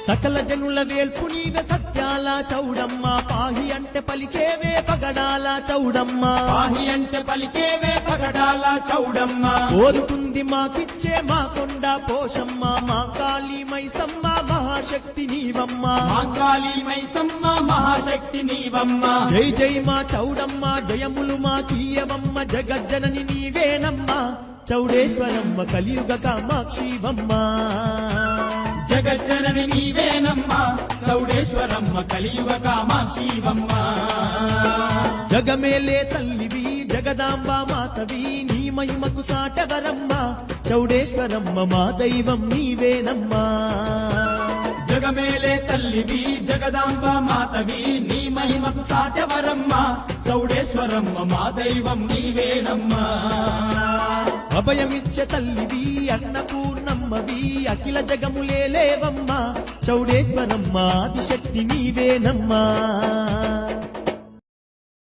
సకల జనుల వేల్పు నీవే సత్యాల చౌడమ్మ పాహి అంటే పలికేవే పగడాల చౌడమ్మ పాహి అంటే పలికేవే పగడాల చౌడమ్మ కోరుకుంది మాకిచ్చే మా కొండ పోషమ్మ మా కాళీ మైసమ్మ మహాశక్తి నీవమ్మ మా కాళీ మైసమ్మ మహాశక్తి నీవమ్మ జై జై మా చౌడమ్మ జయములు మా కీయవమ్మ జగజ్జనని నీవేనమ్మ చౌడేశ్వరమ్మ కలియుగ కామాక్షివమ్మ జగజ్జనని నీవేనమ్మ చౌడేశ్వరమ్మ కలియుగ కామాక్షివమ్మ జగమేలే తల్లివి జగదాంబ మాతవి నీ మహిమకు సాటవరమ్మ చౌడేశ్వరమ్మ మా దైవం నీవేనమ్మా జగమేలే తల్లివి జగదాంబ మాతవి నీ మహిమకు సాటవరమ్మ చౌడేశ్వరమ్మ మా దైవం నీవేనమ్మా అభయమిచ్చే తల్లివి అన్నపూర్ణమ్మవి అఖిల జగములేలేవమ్మ చౌడేశ్వరమ్మ ఆదిశక్తి నీవేనమ్మా